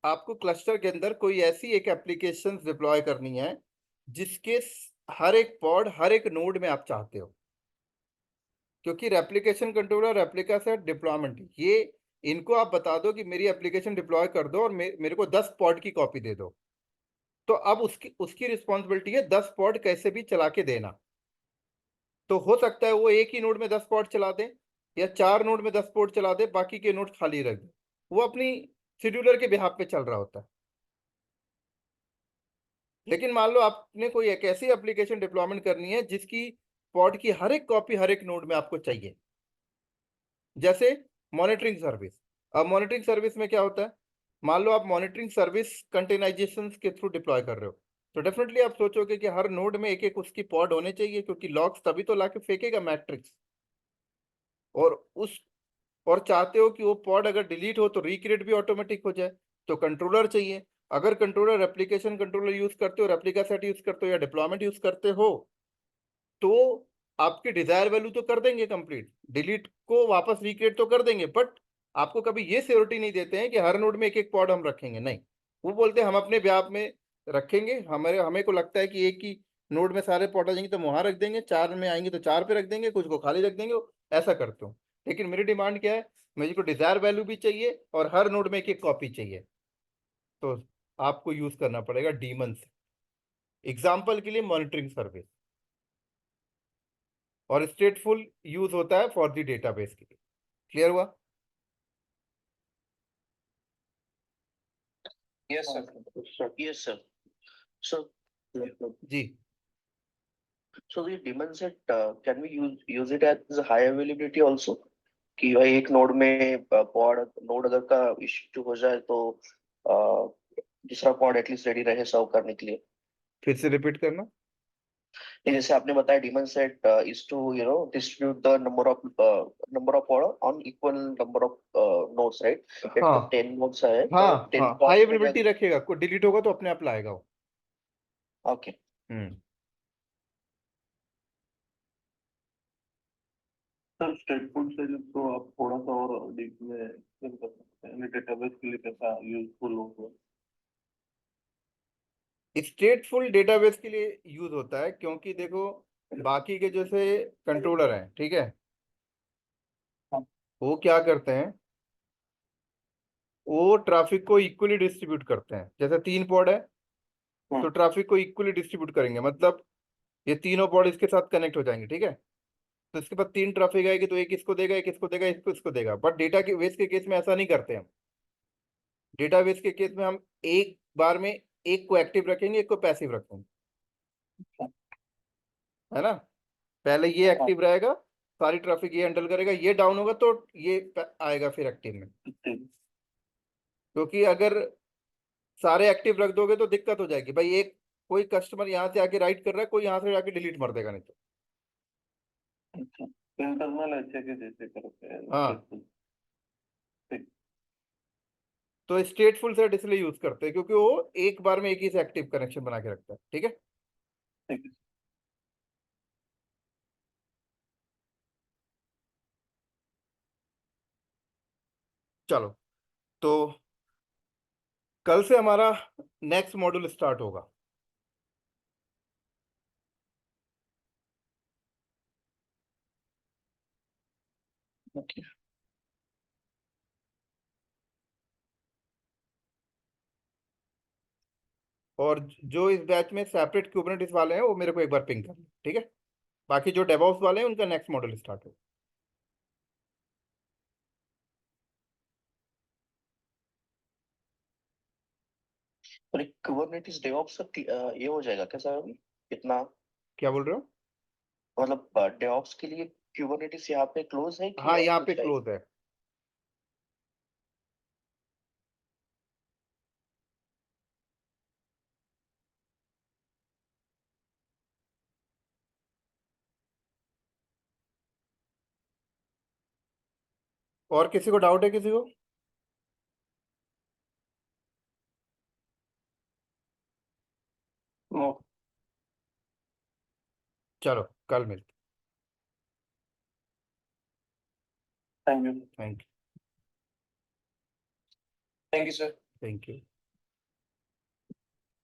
आपको क्लस्टर के अंदर कोई ऐसी एक एप्लीकेशन डिप्लॉय करनी है जिसके हर एक पॉड हर एक नोड में आप चाहते हो। क्योंकि replication controller, replica set, deployment, ये इनको आप बता दो कि मेरी एप्लीकेशन डिप्लॉय कर दो और मेरे को 10 पॉड की कॉपी दे दो। तो अब उसकी उसकी रिस्पॉन्सिबिलिटी है 10 पॉड कैसे भी चला के देना। तो हो सकता है वो एक ही नोड में 10 पॉड चला दे या 4 नोड में 10 पॉड चला दे, बाकी के नोड खाली रख दे। वो अपनी शेड्यूलर के बिहाफ पे चल रहा होता है। लेकिन मान लो आपने कोई एक ऐसी एप्लीकेशन डिप्लॉयमेंट करनी है जिसकी पॉड की हर एक कॉपी हर एक नोड में आपको चाहिए, जैसे मॉनिटरिंग सर्विस। अब मॉनिटरिंग सर्विस में क्या होता है, मान लो आप मॉनिटरिंग सर्विस कंटेनराइजेशन के थ्रू डिप्लॉय कर रहे हो, तो डेफिनेटली आप सोचोगे कि हर नोड में एक एक उसकी पॉड होने चाहिए, क्योंकि लॉग्स तभी तो लाके फेंकेगा मैट्रिक्स। और उस और चाहते हो कि वो पॉड अगर डिलीट हो तो रिक्रिएट भी ऑटोमेटिक हो जाए, तो कंट्रोलर चाहिए। अगर कंट्रोलर एप्लीकेशन कंट्रोलर यूज करते हो, रेप्लिका सेट यूज करते हो या डिप्लॉयमेंट यूज करते हो, तो आपके डिजायर वैल्यू तो कर देंगे कंप्लीट, डिलीट को वापस रिक्रिएट तो कर देंगे, बट आपको कभी ये सिक्योरिटी नहीं देते हैं कि हर नोड में एक एक पॉड हम रखेंगे, नहीं। वो बोलते हैं हम अपने ब्याप में रखेंगे, हमारे हमें को लगता है कि एक ही नोड में सारे पॉड आ जाएंगे तो हम वहां रख देंगे, चार में आएंगे तो चार पे रख देंगे, कुछ को खाली रख देंगे, ऐसा करते हो। लेकिन मेरी डिमांड क्या है, मुझे को डिजायर वैल्यू भी चाहिए और हर नोड में एक एक कॉपी चाहिए। तो आपको यूज करना पड़ेगा डीमन से। एग्जाम्पल के लिए मॉनिटरिंग सर्विस, और स्टेटफुल यूज होता है फॉर द डेटाबेस के लिए। क्लियर हुआ? Yes, sir. Yes, sir. So, ji. so the daemon set, can we use it as a high availability also? कि भाई एक नोड में पॉड नोड अगर का इश्यू हो जाए तो दूसरा पॉड एटलीस्ट रेडी रहे सर्व करने के लिए। फिर से रिपीट करना। नहीं, जैसे आपने बताया daemon set is to distribute the number of pod on equal number of nodes, right? हाँ 10 नोड्स है तो हाँ 10 हाँ, हाई पॉड्स में अवेलेबिलिटी रखेगा, कोई डिलीट होगा तो अपने आप लाएगा वो। ओके। हम्म। सर स्टेटफुल से तो आप थोड़ा सा और डीप में explain कर सकते हैं डेटाबेस के लिए कैसा यूजफुल होगा। स्टेटफुल डेटाबेस के लिए यूज होता है, क्योंकि देखो बाकी के जैसे कंट्रोलर हैं, ठीक है, हाँ। वो क्या करते हैं, वो ट्रैफिक को इक्वली डिस्ट्रीब्यूट करते हैं। जैसे 3 पॉड है तो ट्रैफिक को इक्वली डिस्ट्रीब्यूट करेंगे, मतलब ये तीनों पॉड इसके साथ कनेक्ट हो जाएंगे, ठीक है। तो इसके पास 3 ट्रैफिक आएगी तो एक इसको देगा, एक इसको देगा, इसको देगा। बट डेटा के बेस के केस में ऐसा नहीं करते हम। डेटाबेस के केस में हम एक बार में एक को एक्टिव रखेंगे, एक को पैसिव रखेंगे, है ना। पहले ये हाँ। एक्टिव रहेगा, सारी ट्रैफिक ये हैंडल करेगा, ये डाउन होगा तो ये आएगा फिर एक्टिव में। ठीक। क्योंकि अगर सारे एक्टिव रख दोगे तो दिक्कत हो जाएगी भाई, एक कोई कस्टमर यहाँ से आके राइट कर रहा है, कोई यहाँ से आके डिलीट मार देगा नहीं तो। अच्छा, तो इंटरनल ऐसे के जैसे करते हैं हाँ, stateful। ठीक। तो स्टेटफुल सेट इसलिए यूज करते हैं क्योंकि वो एक बार में एक ही से एक्टिव कनेक्शन बना के रखता है, ठीक है। ठीक है। चलो, तो कल से हमारा नेक्स्ट मॉड्यूल स्टार्ट होगा। ओके। और जो इस बैच में सेपरेट क्यूबरनेटिस वाले हैं वो मेरे को एक बार पिंग कर लें, ठीक है। बाकी जो डेवऑप्स वाले हैं उनका नेक्स्ट मॉड्यूल स्टार्ट होगा। और एक कुबरनेटिस डेवऑप्स का ये हो जाएगा कैसा अभी कितना, क्या बोल रहे हो? मतलब डेवऑप्स के लिए कुबरनेटिस यहाँ पे क्लोज है कि हाँ, और यहाँ पे कुछ है? क्लोज है। और किसी को डाउट है किसी को? नो। चलो, कल मिलते। Thank you. Thank thank you sir. You, thank you.